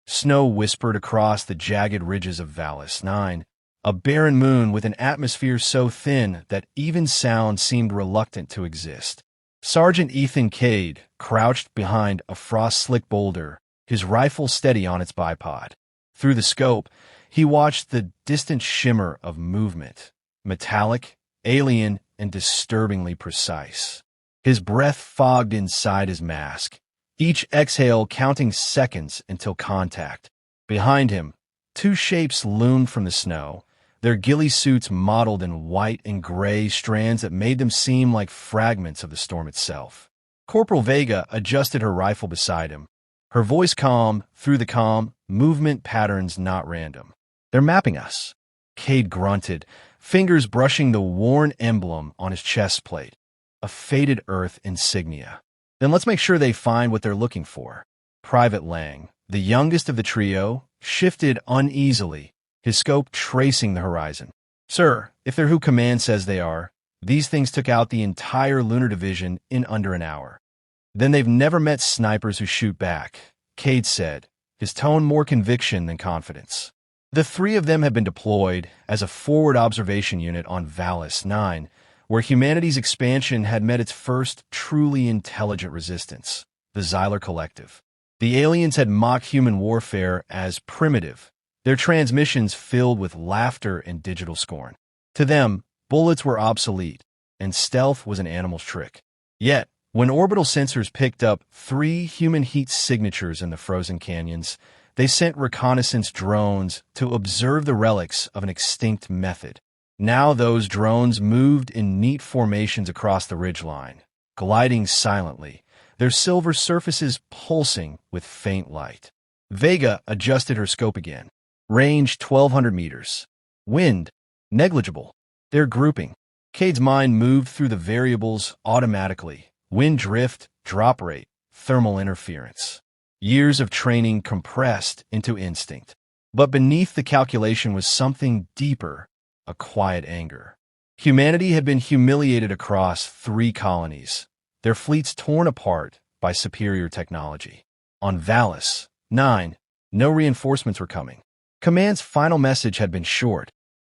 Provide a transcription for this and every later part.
Snow whispered across the jagged ridges of Valis 9, a barren moon with an atmosphere so thin that even sound seemed reluctant to exist. Sergeant Ethan Cade crouched behind a frost-slick boulder, his rifle steady on its bipod. Through the scope, he watched the distant shimmer of movement, metallic, alien, and disturbingly precise. His breath fogged inside his mask, each exhale counting seconds until contact. Behind him, two shapes loomed from the snow, their ghillie suits mottled in white and gray strands that made them seem like fragments of the storm itself. Corporal Vega adjusted her rifle beside him, her voice calm through the calm, movement patterns not random. "They're mapping us," Cade grunted, fingers brushing the worn emblem on his chest plate, a faded Earth insignia. "Then let's make sure they find what they're looking for." Private Lang, the youngest of the trio, shifted uneasily, his scope tracing the horizon. "Sir, if they're who command says they are, these things took out the entire lunar division in under an hour." "Then they've never met snipers who shoot back," Cade said, his tone more conviction than confidence. The three of them had been deployed as a forward observation unit on Valis 9, where humanity's expansion had met its first truly intelligent resistance, the Xylar Collective. The aliens had mocked human warfare as primitive, their transmissions filled with laughter and digital scorn. To them, bullets were obsolete, and stealth was an animal's trick. Yet, when orbital sensors picked up 3 human heat signatures in the frozen canyons, they sent reconnaissance drones to observe the relics of an extinct method. Now those drones moved in neat formations across the ridgeline, gliding silently, their silver surfaces pulsing with faint light. Vega adjusted her scope again. Range 1,200 meters. Wind negligible. They're grouping. Cade's mind moved through the variables automatically. Wind drift, drop rate, thermal interference. Years of training compressed into instinct. But beneath the calculation was something deeper, a quiet anger. Humanity had been humiliated across 3 colonies, their fleets torn apart by superior technology. On Valis 9, no reinforcements were coming. Command's final message had been short.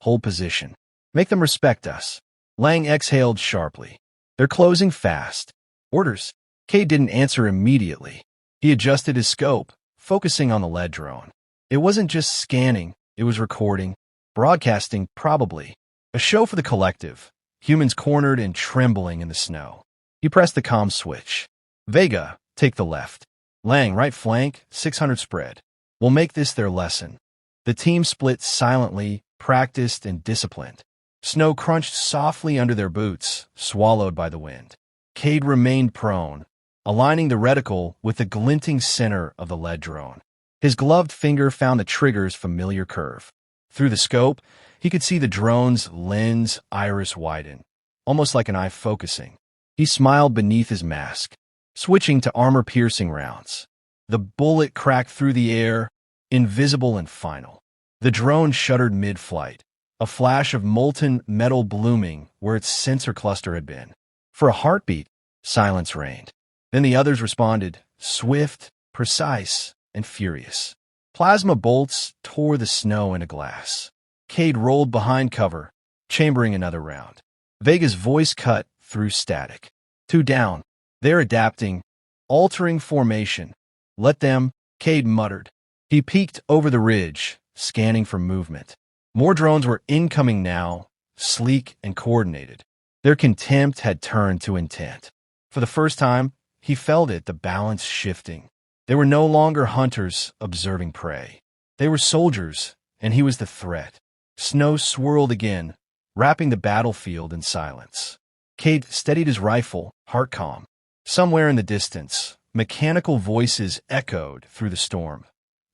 "Hold position. Make them respect us." Lang exhaled sharply. "They're closing fast." "Orders." Cade didn't answer immediately. He adjusted his scope, focusing on the lead drone. It wasn't just scanning, it was recording, broadcasting probably. A show for the collective, humans cornered and trembling in the snow. He pressed the comm switch. "Vega, take the left. Lang, right flank, 600 spread. We'll make this their lesson." The team split silently, practiced and disciplined. Snow crunched softly under their boots, swallowed by the wind. Cade remained prone, aligning the reticle with the glinting center of the lead drone. His gloved finger found the trigger's familiar curve. Through the scope, he could see the drone's lens iris widen, almost like an eye focusing. He smiled beneath his mask, switching to armor-piercing rounds. The bullet cracked through the air, invisible and final. The drone shuddered mid-flight, a flash of molten metal blooming where its sensor cluster had been. For a heartbeat, silence reigned. Then the others responded, swift, precise, and furious. Plasma bolts tore the snow into glass. Cade rolled behind cover, chambering another round. Vega's voice cut through static. 2 down. They're adapting, altering formation. Let them, Cade muttered. He peeked over the ridge, scanning for movement. More drones were incoming now, sleek and coordinated. Their contempt had turned to intent. For the first time, he felt it, the balance shifting. They were no longer hunters observing prey. They were soldiers, and he was the threat. Snow swirled again, wrapping the battlefield in silence. Cade steadied his rifle, heart calm. Somewhere in the distance, mechanical voices echoed through the storm.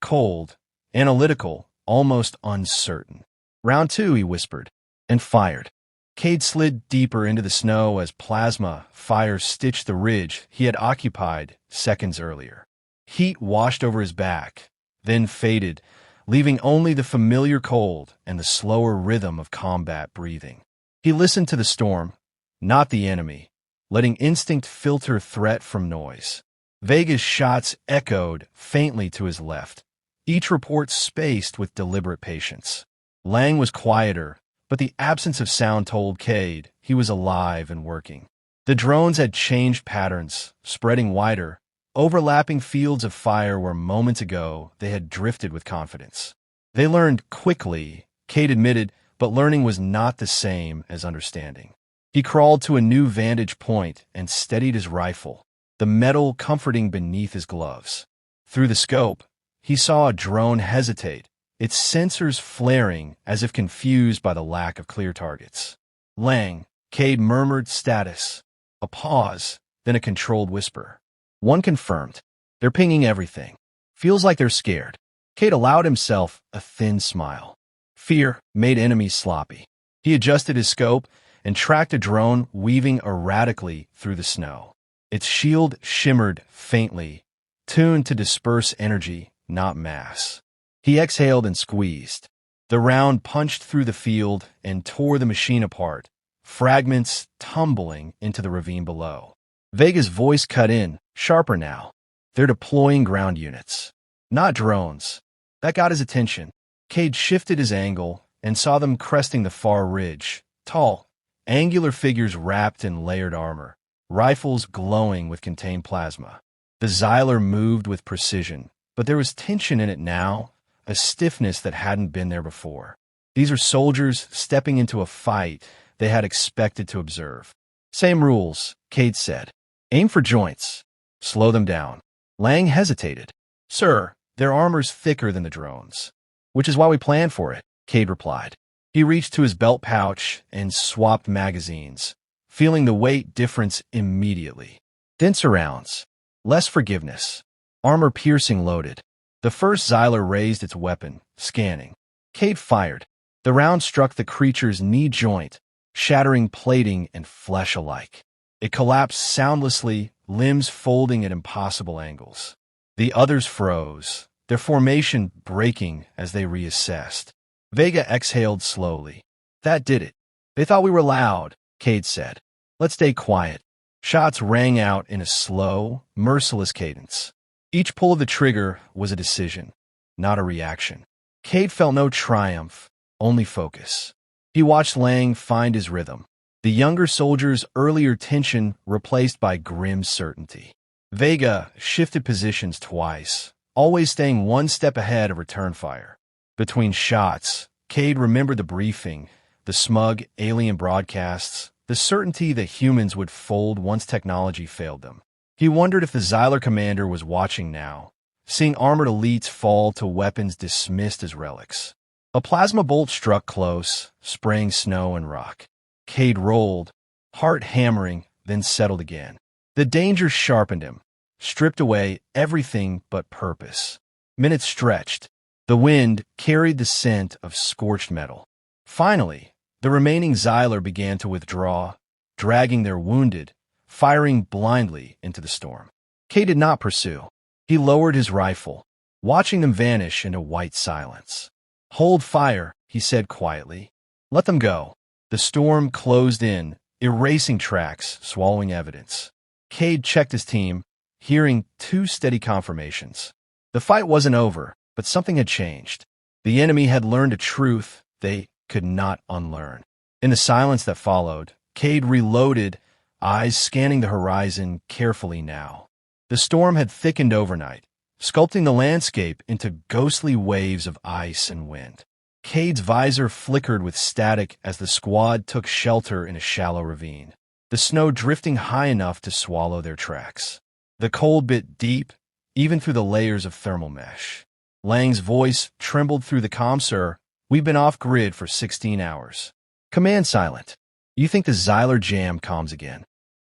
Cold, analytical, almost uncertain. "Round 2, he whispered, and fired. Cade slid deeper into the snow as plasma fire stitched the ridge he had occupied seconds earlier. Heat washed over his back, then faded, leaving only the familiar cold and the slower rhythm of combat breathing. He listened to the storm, not the enemy, letting instinct filter threat from noise. Vega's shots echoed faintly to his left, each report spaced with deliberate patience. Lang was quieter, but the absence of sound told Cade he was alive and working. The drones had changed patterns, spreading wider, overlapping fields of fire where moments ago they had drifted with confidence. They learned quickly, Cade admitted, but learning was not the same as understanding. He crawled to a new vantage point and steadied his rifle, the metal comforting beneath his gloves. Through the scope, he saw a drone hesitate, its sensors flaring as if confused by the lack of clear targets. Lang, Cade murmured status. A pause, then a controlled whisper. One confirmed. They're pinging everything. Feels like they're scared. Cade allowed himself a thin smile. Fear made enemies sloppy. He adjusted his scope and tracked a drone weaving erratically through the snow. Its shield shimmered faintly, tuned to disperse energy, not mass. He exhaled and squeezed. The round punched through the field and tore the machine apart, fragments tumbling into the ravine below. Vega's voice cut in, sharper now. They're deploying ground units, not drones. That got his attention. Cade shifted his angle and saw them cresting the far ridge, tall, angular figures wrapped in layered armor, rifles glowing with contained plasma. The Zyler moved with precision, but there was tension in it now, a stiffness that hadn't been there before. These were soldiers stepping into a fight they had expected to observe. Same rules, Cade said. Aim for joints. Slow them down. Lang hesitated. Sir, their armor's thicker than the drones. Which is why we planned for it, Cade replied. He reached to his belt pouch and swapped magazines, feeling the weight difference immediately. Denser rounds. Less forgiveness. Armor piercing loaded. The first Zyler raised its weapon, scanning. Cade fired. The round struck the creature's knee joint, shattering plating and flesh alike. It collapsed soundlessly, limbs folding at impossible angles. The others froze, their formation breaking as they reassessed. Vega exhaled slowly. That did it. They thought we were loud, Cade said. Let's stay quiet. Shots rang out in a slow, merciless cadence. Each pull of the trigger was a decision, not a reaction. Cade felt no triumph, only focus. He watched Lang find his rhythm, the younger soldier's earlier tension replaced by grim certainty. Vega shifted positions twice, always staying one step ahead of return fire. Between shots, Cade remembered the briefing, the smug alien broadcasts, the certainty that humans would fold once technology failed them. He wondered if the Zyler commander was watching now, seeing armored elites fall to weapons dismissed as relics. A plasma bolt struck close, spraying snow and rock. Cade rolled, heart hammering, then settled again. The danger sharpened him, stripped away everything but purpose. Minutes stretched. The wind carried the scent of scorched metal. Finally, the remaining Zyler began to withdraw, dragging their wounded, firing blindly into the storm. Cade did not pursue. He lowered his rifle, watching them vanish into white silence. Hold fire, he said quietly. Let them go. The storm closed in, erasing tracks, swallowing evidence. Cade checked his team, hearing two steady confirmations. The fight wasn't over, but something had changed. The enemy had learned a truth they could not unlearn. In the silence that followed, Cade reloaded, eyes scanning the horizon carefully now. The storm had thickened overnight, sculpting the landscape into ghostly waves of ice and wind. Cade's visor flickered with static as the squad took shelter in a shallow ravine, the snow drifting high enough to swallow their tracks. The cold bit deep, even through the layers of thermal mesh. Lang's voice trembled through the comm. Sir, we've been off-grid for 16 hours. Command silent. You think the Zyler jam calms again?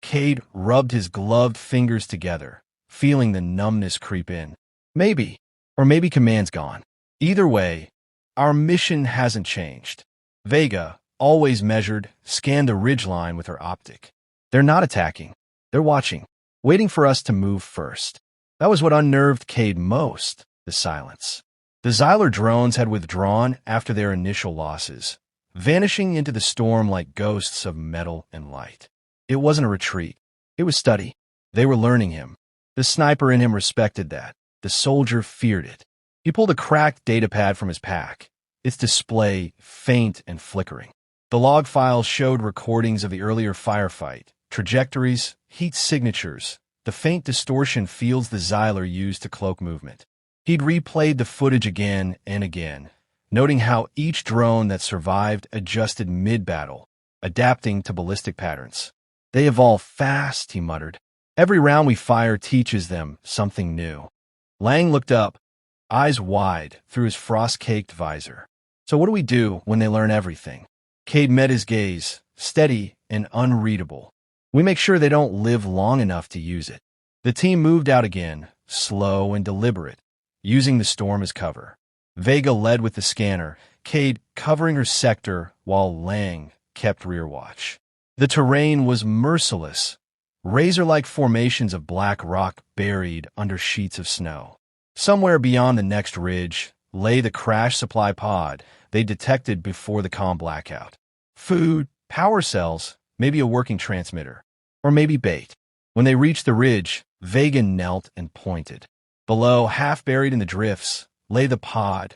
Cade rubbed his gloved fingers together, feeling the numbness creep in. Maybe. Or maybe command's gone. Either way, our mission hasn't changed. Vega, always measured, scanned the ridgeline with her optic. They're not attacking. They're watching, waiting for us to move first. That was what unnerved Cade most, the silence. The Zyler drones had withdrawn after their initial losses, vanishing into the storm like ghosts of metal and light. It wasn't a retreat. It was study. They were learning him. The sniper in him respected that. The soldier feared it. He pulled a cracked datapad from his pack, its display faint and flickering. The log files showed recordings of the earlier firefight, trajectories, heat signatures, the faint distortion fields the Zyler used to cloak movement. He'd replayed the footage again and again, noting how each drone that survived adjusted mid-battle, adapting to ballistic patterns. They evolve fast, he muttered. Every round we fire teaches them something new. Lang looked up, eyes wide through his frost-caked visor. So what do we do when they learn everything? Cade met his gaze, steady and unreadable. We make sure they don't live long enough to use it. The team moved out again, slow and deliberate, using the storm as cover. Vega led with the scanner, Cade covering her sector while Lang kept rear watch. The terrain was merciless, razor-like formations of black rock buried under sheets of snow. Somewhere beyond the next ridge lay the crash supply pod they detected before the calm blackout. Food, power cells, maybe a working transmitter, or maybe bait. When they reached the ridge, Vega knelt and pointed. Below, half buried in the drifts, lay the pod,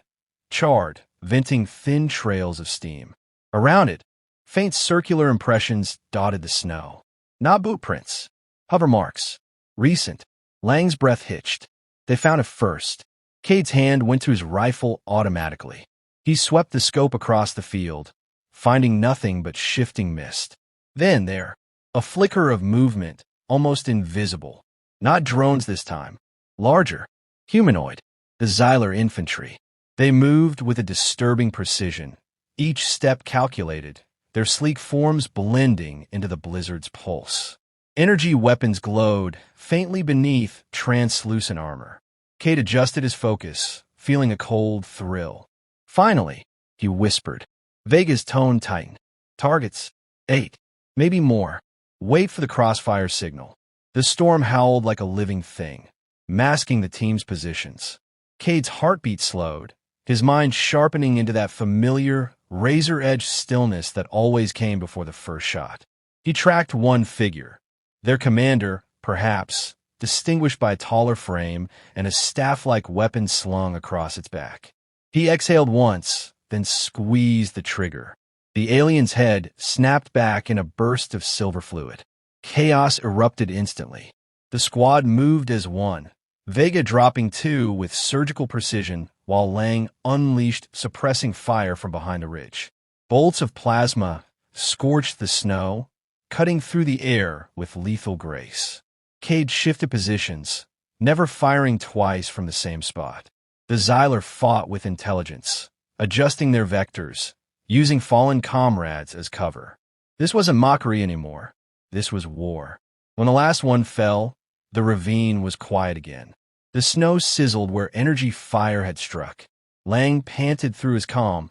charred, venting thin trails of steam. Around it, faint circular impressions dotted the snow. Not boot prints, hover marks. Recent. Lang's breath hitched. They found it first. Cade's hand went to his rifle automatically. He swept the scope across the field, finding nothing but shifting mist. Then there, a flicker of movement, almost invisible. Not drones this time. Larger. Humanoid. The Zyler infantry. They moved with a disturbing precision, each step calculated, their sleek forms blending into the blizzard's pulse. Energy weapons glowed, faintly beneath translucent armor. Cade adjusted his focus, feeling a cold thrill. Finally, he whispered. Vega's tone tightened. Targets. 8. Maybe more. Wait for the crossfire signal. The storm howled like a living thing, masking the team's positions. Cade's heartbeat slowed, his mind sharpening into that familiar, razor-edged stillness that always came before the first shot. He tracked one figure. Their commander, perhaps, distinguished by a taller frame and a staff-like weapon slung across its back. He exhaled once, then squeezed the trigger. The alien's head snapped back in a burst of silver fluid. Chaos erupted instantly. The squad moved as one, Vega dropping 2 with surgical precision, while Lang unleashed suppressing fire from behind the ridge. Bolts of plasma scorched the snow, cutting through the air with lethal grace. Cade shifted positions, never firing twice from the same spot. The Zyler fought with intelligence, adjusting their vectors, using fallen comrades as cover. This wasn't mockery anymore. This was war. When the last one fell, the ravine was quiet again. The snow sizzled where energy fire had struck. Lang panted through his calm.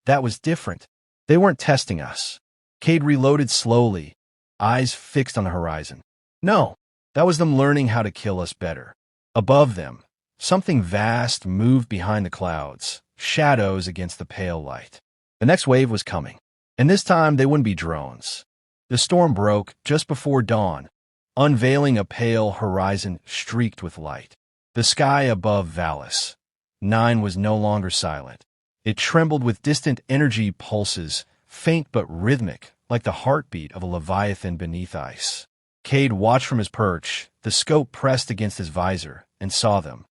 That was different. They weren't testing us. Cade reloaded slowly, eyes fixed on the horizon. No, that was them learning how to kill us better. Above them, something vast moved behind the clouds, shadows against the pale light. The next wave was coming, and this time they wouldn't be drones. The storm broke just before dawn, unveiling a pale horizon streaked with light. The sky above Valis. 9 was no longer silent. It trembled with distant energy pulses, faint but rhythmic, like the heartbeat of a leviathan beneath ice. Cade watched from his perch, the scope pressed against his visor, and saw them,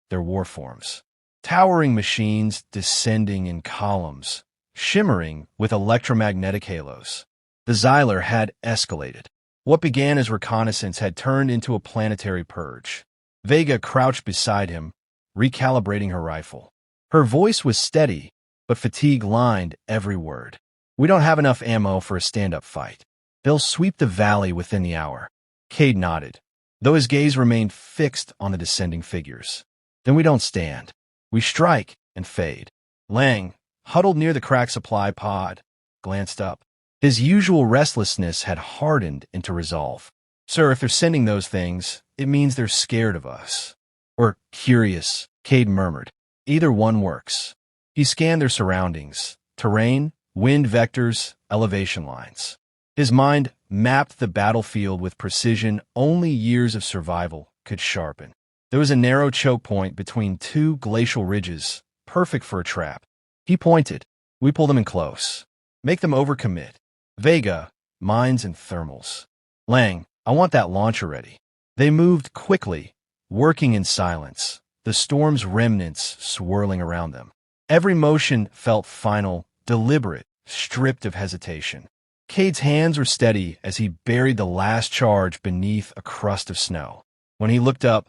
their warforms. Towering machines descending in columns, shimmering with electromagnetic halos. The Zyler had escalated. What began as reconnaissance had turned into a planetary purge. Vega crouched beside him, recalibrating her rifle. Her voice was steady, but fatigue lined every word. We don't have enough ammo for a stand-up fight. They'll sweep the valley within the hour. Cade nodded, though his gaze remained fixed on the descending figures. Then we don't stand. We strike and fade. Lang, huddled near the cracked supply pod, glanced up. His usual restlessness had hardened into resolve. Sir, if they're sending those things, it means they're scared of us. Or curious, Cade murmured. Either one works. He scanned their surroundings. Terrain, wind vectors, elevation lines. His mind mapped the battlefield with precision only years of survival could sharpen. There was a narrow choke point between two glacial ridges, perfect for a trap. He pointed. We pull them in close. Make them overcommit. Vega, mines and thermals. Lang, I want that launcher ready. They moved quickly, working in silence, the storm's remnants swirling around them. Every motion felt final, deliberate, stripped of hesitation. Cade's hands were steady as he buried the last charge beneath a crust of snow. When he looked up,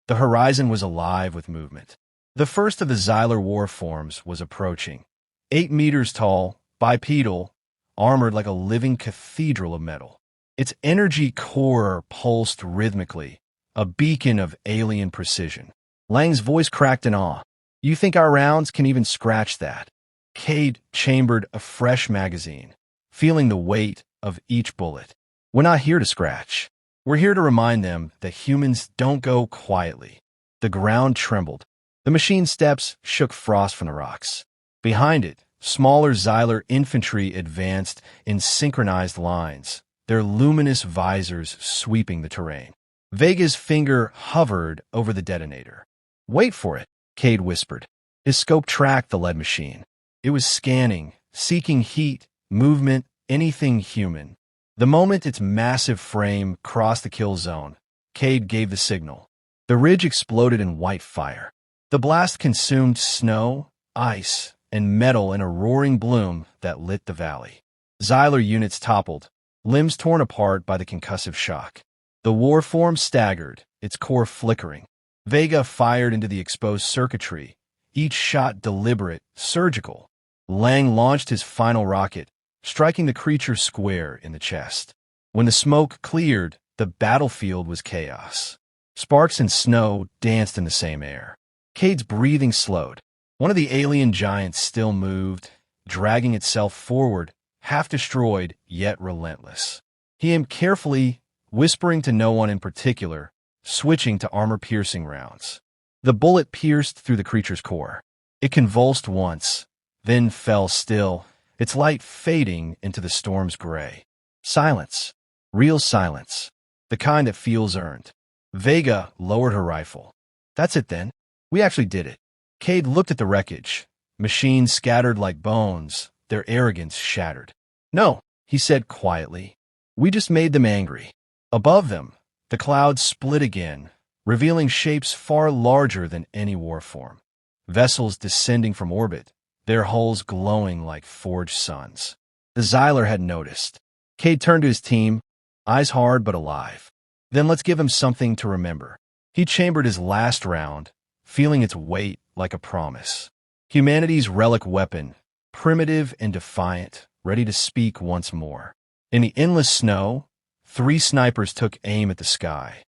the horizon was alive with movement. The first of the Zyler warforms was approaching. 8 meters tall, bipedal, armored like a living cathedral of metal. Its energy core pulsed rhythmically, a beacon of alien precision. Lang's voice cracked in awe. You think our rounds can even scratch that? Cade chambered a fresh magazine, feeling the weight of each bullet. We're not here to scratch. We're here to remind them that humans don't go quietly. The ground trembled. The machine steps shook frost from the rocks. Behind it, smaller Zyler infantry advanced in synchronized lines, their luminous visors sweeping the terrain. Vega's finger hovered over the detonator. Wait for it, Cade whispered. His scope tracked the lead machine. It was scanning, seeking heat, movement, anything human. The moment its massive frame crossed the kill zone, Cade gave the signal. The ridge exploded in white fire. The blast consumed snow, ice, and metal in a roaring bloom that lit the valley. Zyler units toppled, limbs torn apart by the concussive shock. The warform staggered, its core flickering. Vega fired into the exposed circuitry, each shot deliberate, surgical. Lang launched his final rocket, striking the creature square in the chest. When the smoke cleared, the battlefield was chaos. Sparks and snow danced in the same air. Cade's breathing slowed. One of the alien giants still moved, dragging itself forward, half destroyed, yet relentless. He aimed carefully, whispering to no one in particular, switching to armor-piercing rounds. The bullet pierced through the creature's core. It convulsed once, then fell still, its light fading into the storm's gray. Silence. Real silence. The kind that feels earned. Vega lowered her rifle. That's it then. We actually did it. Cade looked at the wreckage. Machines scattered like bones, their arrogance shattered. No, he said quietly. We just made them angry. Above them, the clouds split again, revealing shapes far larger than any warform. Vessels descending from orbit, their hulls glowing like forged suns. The Zyler had noticed. Cade turned to his team, eyes hard but alive. Then let's give him something to remember. He chambered his last round, feeling its weight like a promise. Humanity's relic weapon, primitive and defiant, ready to speak once more. In the endless snow, 3 snipers took aim at the sky.